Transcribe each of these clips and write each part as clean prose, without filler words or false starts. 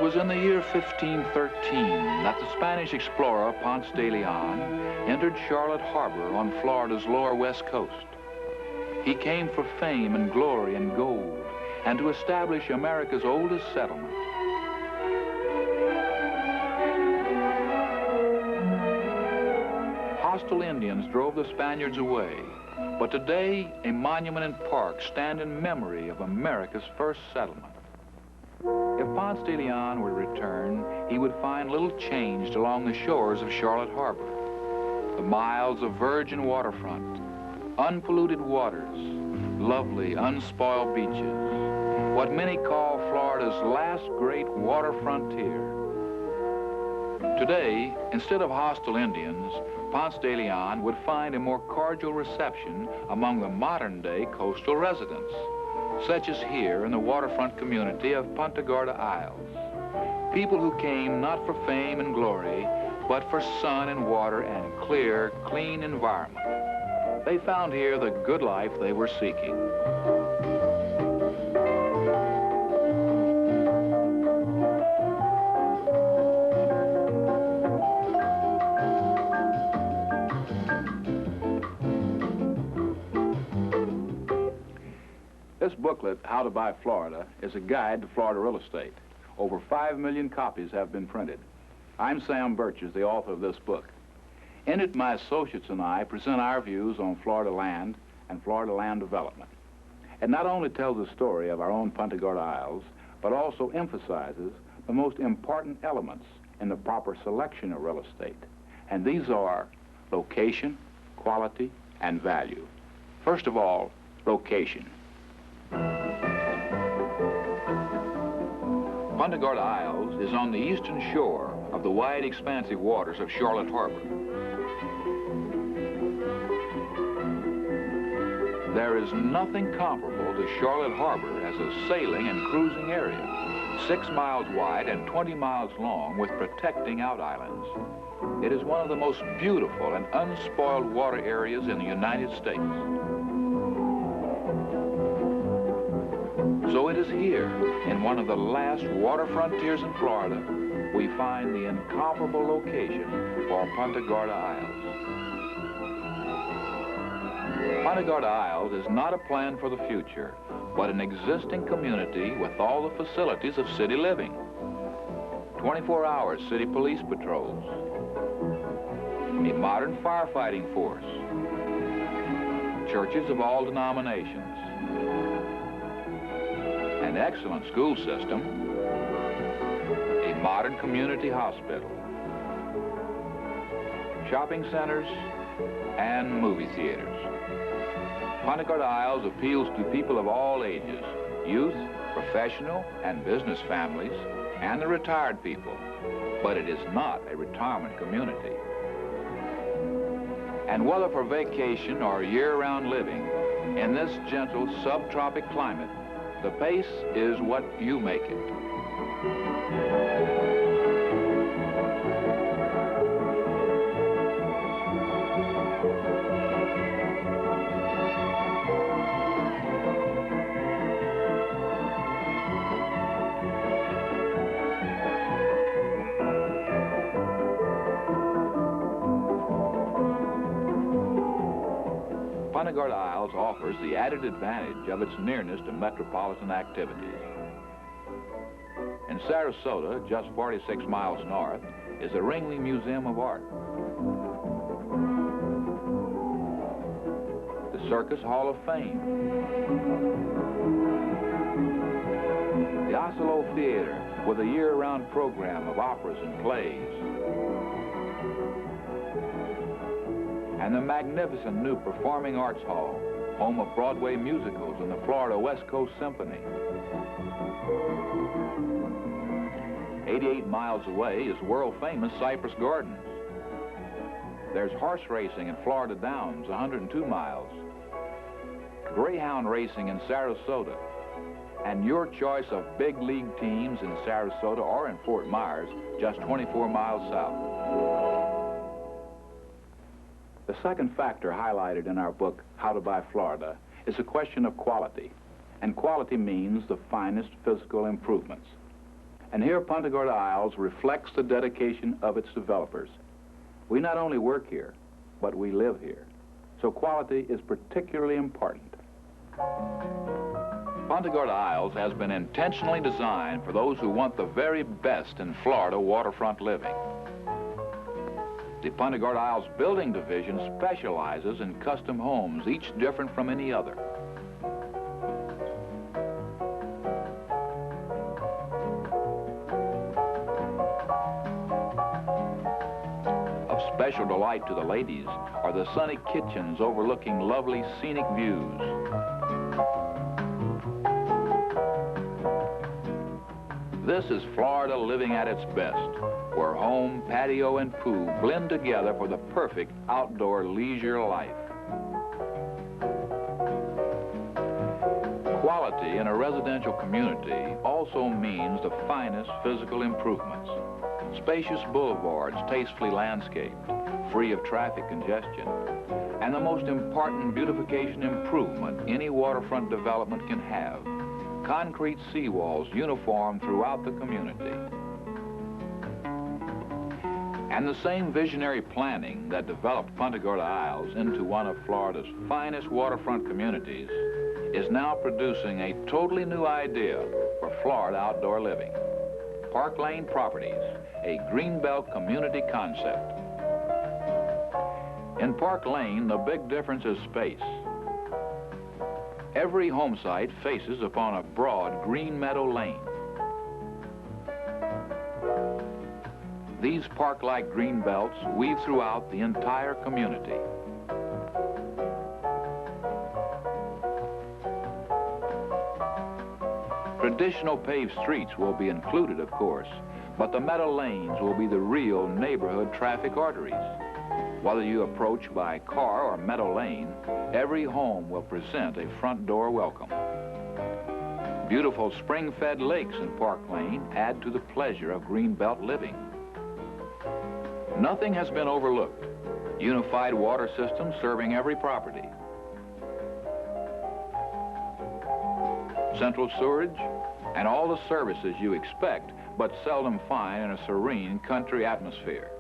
was in the year 1513 that the Spanish explorer Ponce de Leon entered Charlotte Harbor on Florida's lower west coast. He came for fame and glory and gold, and to establish America's oldest settlement. Hostile Indians drove the Spaniards away, but today a monument and park stand in memory of America's first settlement. If Ponce de Leon were to return, he would find little changed along the shores of Charlotte Harbor. The miles of virgin waterfront, unpolluted waters, lovely, unspoiled beaches, what many call Florida's last great water frontier. Today, instead of hostile Indians, Ponce de Leon would find a more cordial reception among the modern-day coastal residents, such as here in the waterfront community of Punta Gorda Isles. People who came not for fame and glory, but for sun and water and clear, clean environment. They found here the good life they were seeking. This booklet, How to Buy Florida, is a guide to Florida real estate. Over 5 million copies have been printed. I'm Sam Birches, the author of this book. In it, my associates and I present our views on Florida land and Florida land development. It not only tells the story of our own Punta Gorda Isles, but also emphasizes the most important elements in the proper selection of real estate. And these are location, quality, and value. First of all, location. Punta Gorda Isles is on the eastern shore of the wide, expansive waters of Charlotte Harbor. There is nothing comparable to Charlotte Harbor as a sailing and cruising area, 6 miles wide and 20 miles long with protecting out islands. It is one of the most beautiful and unspoiled water areas in the United States. So it is here, in one of the last water frontiers in Florida, we find the incomparable location for Punta Gorda Isles. Punta Gorda Isles is not a plan for the future, but an existing community with all the facilities of city living. 24-hour city police patrols, a modern firefighting force, churches of all denominations, an excellent school system, a modern community hospital, shopping centers, and movie theaters. Punta Gorda Isles appeals to people of all ages, youth, professional and business families, and the retired people, but it is not a retirement community. And whether for vacation or year-round living, in this gentle subtropic climate, the pace is what you make it. Punta Gorda Isles offers the added advantage of its nearness to metropolitan activities. In Sarasota, just 46 miles north, is the Ringley Museum of Art, the Circus Hall of Fame, the Oslo Theater with a year-round program of operas and plays, and the magnificent new Performing Arts Hall, home of Broadway musicals and the Florida West Coast Symphony. 88 miles away is world-famous Cypress Gardens. There's horse racing in Florida Downs, 102 miles, greyhound racing in Sarasota, and your choice of big league teams in Sarasota or in Fort Myers, just 24 miles south. The second factor highlighted in our book, How to Buy Florida, is a question of quality. And quality means the finest physical improvements. And here Punta Gorda Isles reflects the dedication of its developers. We not only work here, but we live here. So quality is particularly important. Punta Gorda Isles has been intentionally designed for those who want the very best in Florida waterfront living. The Punta Gorda Isles Building Division specializes in custom homes, each different from any other. Of special delight to the ladies are the sunny kitchens overlooking lovely scenic views. This is Florida living at its best, where home, patio, and pool blend together for the perfect outdoor leisure life. Quality in a residential community also means the finest physical improvements. Spacious boulevards tastefully landscaped, free of traffic congestion, and the most important beautification improvement any waterfront development can have, concrete seawalls uniform throughout the community. And the same visionary planning that developed Punta Gorda Isles into one of Florida's finest waterfront communities is now producing a totally new idea for Florida outdoor living. Park Lane Properties, a Greenbelt community concept. In Park Lane, the big difference is space. Every home site faces upon a broad green meadow lane. These park-like green belts weave throughout the entire community. Traditional paved streets will be included, of course, but the meadow lanes will be the real neighborhood traffic arteries. Whether you approach by car or meadow lane, every home will present a front door welcome. Beautiful spring-fed lakes in Park Lane add to the pleasure of greenbelt living. Nothing has been overlooked. Unified water systems serving every property. Central sewerage, and all the services you expect but seldom find in a serene country atmosphere.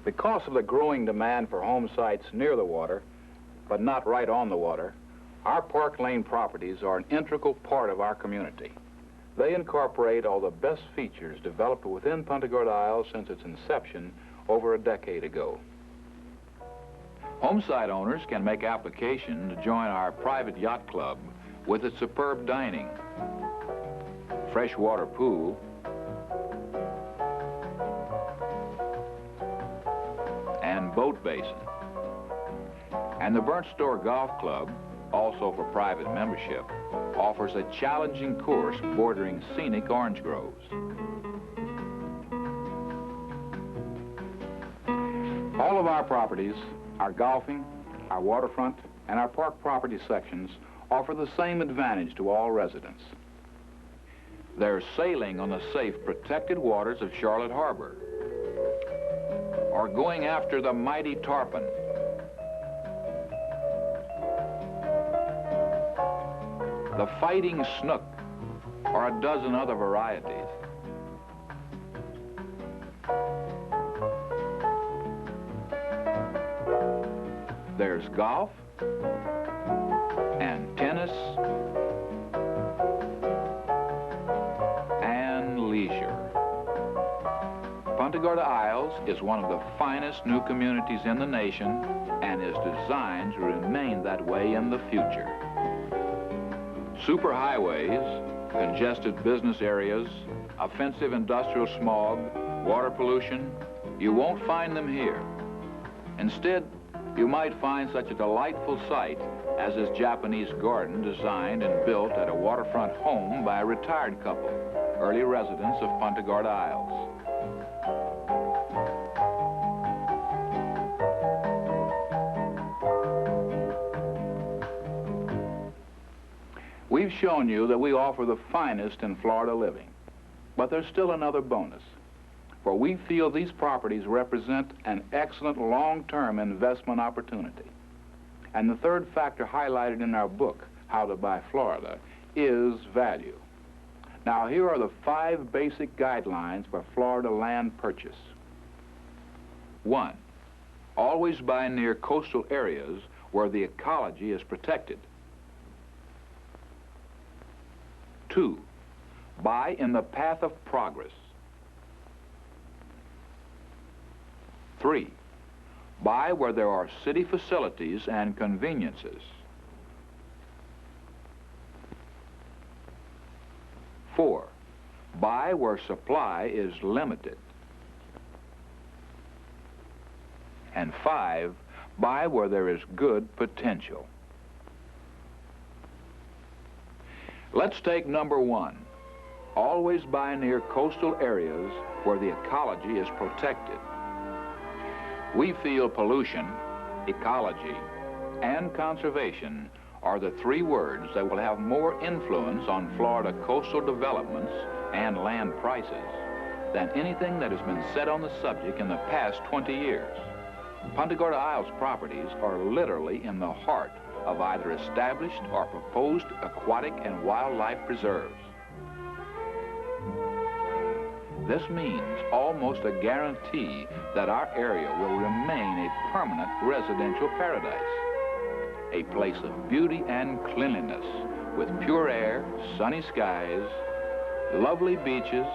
Because of the growing demand for home sites near the water, but not right on the water, our Park Lane properties are an integral part of our community. They incorporate all the best features developed within Punta Gorda Isles since its inception over a decade ago. Homesite owners can make application to join our private yacht club with its superb dining, freshwater pool, and boat basin. And the Burnt Store Golf Club, also for private membership, offers a challenging course bordering scenic orange groves. All of our properties, our golfing, our waterfront, and our park property sections offer the same advantage to all residents. They're sailing on the safe, protected waters of Charlotte Harbor, or going after the mighty tarpon, the fighting snook, or a dozen other varieties. There's golf and tennis and leisure. Punta Gorda Isles is one of the finest new communities in the nation and is designed to remain that way in the future. Superhighways, congested business areas, offensive industrial smog, water pollution, you won't find them here. Instead, you might find such a delightful sight as this Japanese garden designed and built at a waterfront home by a retired couple, early residents of Punta Gorda Isles. We've shown you that we offer the finest in Florida living, but there's still another bonus, for we feel these properties represent an excellent long-term investment opportunity. And the third factor highlighted in our book, How to Buy Florida, is value. Now, here are the 5 basic guidelines for Florida land purchase. 1. Always buy near coastal areas where the ecology is protected. 2. Buy in the path of progress. 3. Buy where there are city facilities and conveniences. 4. Buy where supply is limited. And 5, buy where there is good potential. Let's take number 1. Always buy near coastal areas where the ecology is protected. We feel pollution, ecology, and conservation are the 3 words that will have more influence on Florida coastal developments and land prices than anything that has been said on the subject in the past 20 years. Punta Gorda Isles properties are literally in the heart of either established or proposed aquatic and wildlife preserves. This means almost a guarantee that our area will remain a permanent residential paradise, a place of beauty and cleanliness with pure air, sunny skies, lovely beaches,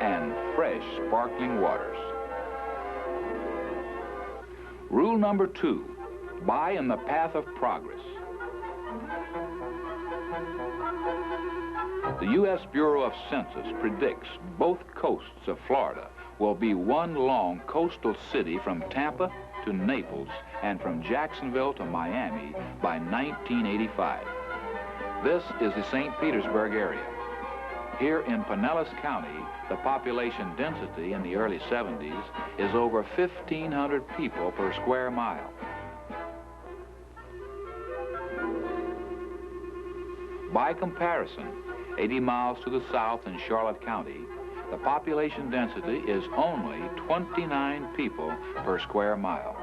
and fresh, sparkling waters. Rule number 2, buy in the path of progress. The U.S. Bureau of Census predicts both coasts of Florida will be one long coastal city from Tampa to Naples and from Jacksonville to Miami by 1985. This is the St. Petersburg area. Here in Pinellas County, the population density in the early 70s is over 1,500 people per square mile. By comparison, 80 miles to the south in Charlotte County, the population density is only 29 people per square mile.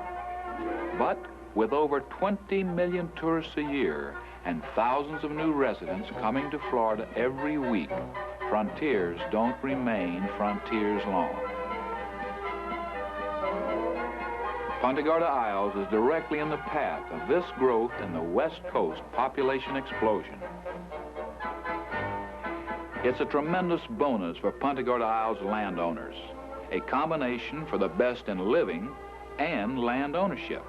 But with over 20 million tourists a year and thousands of new residents coming to Florida every week, frontiers don't remain frontiers long. Punta Gorda Isles is directly in the path of this growth in the West Coast population explosion. It's a tremendous bonus for Punta Gorda Isles landowners, a combination for the best in living and land ownership,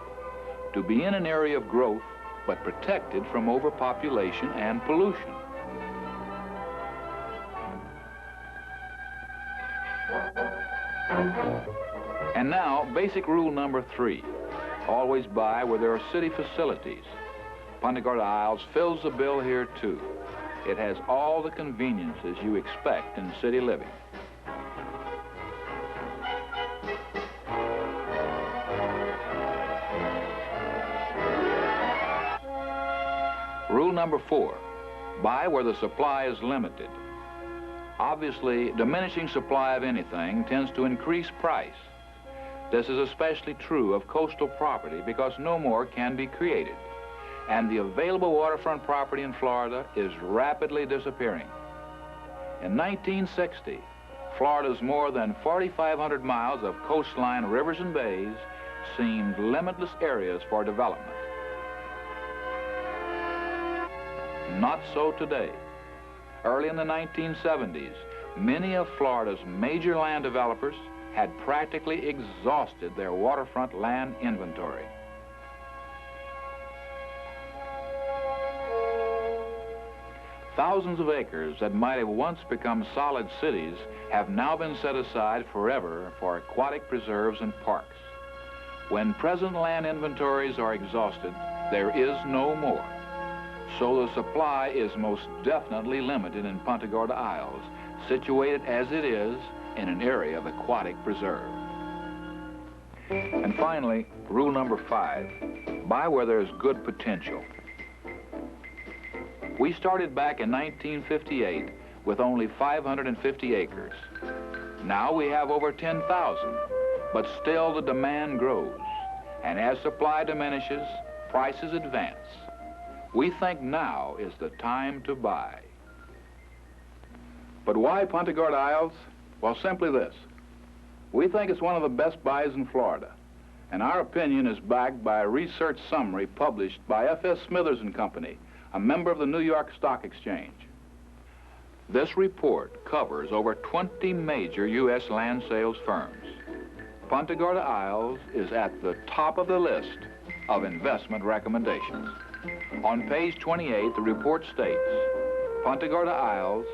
to be in an area of growth but protected from overpopulation and pollution. And now, basic rule number 3, always buy where there are city facilities. Punta Gorda Isles fills the bill here too. It has all the conveniences you expect in city living. Rule number 4, buy where the supply is limited. Obviously, diminishing supply of anything tends to increase price. This is especially true of coastal property because no more can be created, and the available waterfront property in Florida is rapidly disappearing. In 1960, Florida's more than 4,500 miles of coastline rivers and bays seemed limitless areas for development. Not so today. Early in the 1970s, many of Florida's major land developers had practically exhausted their waterfront land inventory. Thousands of acres that might have once become solid cities have now been set aside forever for aquatic preserves and parks. When present land inventories are exhausted, there is no more. So the supply is most definitely limited in Punta Gorda Isles, situated as it is in an area of aquatic preserve. And finally, rule number 5, buy where there's good potential. We started back in 1958 with only 550 acres. Now we have over 10,000, but still the demand grows. And as supply diminishes, prices advance. We think now is the time to buy. But why Punta Gorda Isles? Well, simply this. We think it's one of the best buys in Florida, and our opinion is backed by a research summary published by F.S. Smithers and Company, a member of the New York Stock Exchange. This report covers over 20 major U.S. land sales firms. Punta Gorda Isles is at the top of the list of investment recommendations. On page 28, the report states, Punta Gorda Isles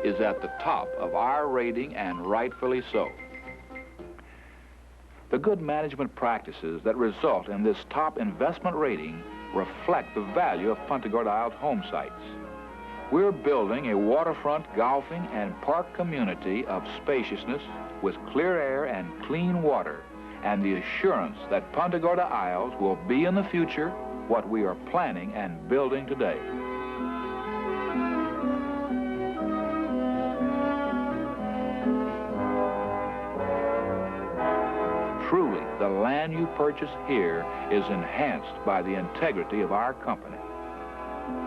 is at the top of our rating, and rightfully so. The good management practices that result in this top investment rating reflect the value of Punta Gorda Isles home sites. We're building a waterfront golfing and park community of spaciousness with clear air and clean water, and the assurance that Punta Gorda Isles will be in the future what we are planning and building today. Truly, the land you purchase here is enhanced by the integrity of our company.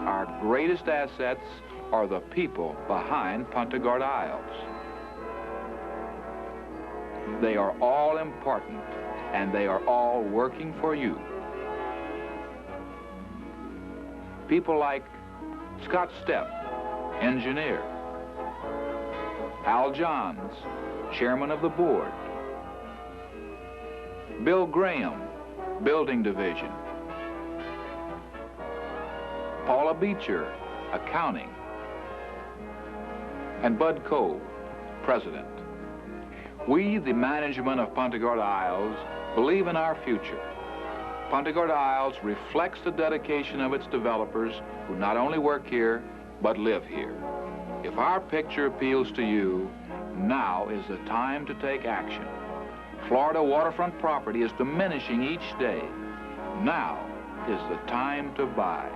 Our greatest assets are the people behind Punta Gorda Isles. They are all important, and they are all working for you. People like Scott Stepp, engineer; Al Johns, chairman of the board; Bill Graham, building division; Paula Beecher, accounting; and Bud Cole, president. We, the management of Punta Gorda Isles, believe in our future. Punta Gorda Isles reflects the dedication of its developers who not only work here, but live here. If our picture appeals to you, now is the time to take action. Florida waterfront property is diminishing each day. Now is the time to buy.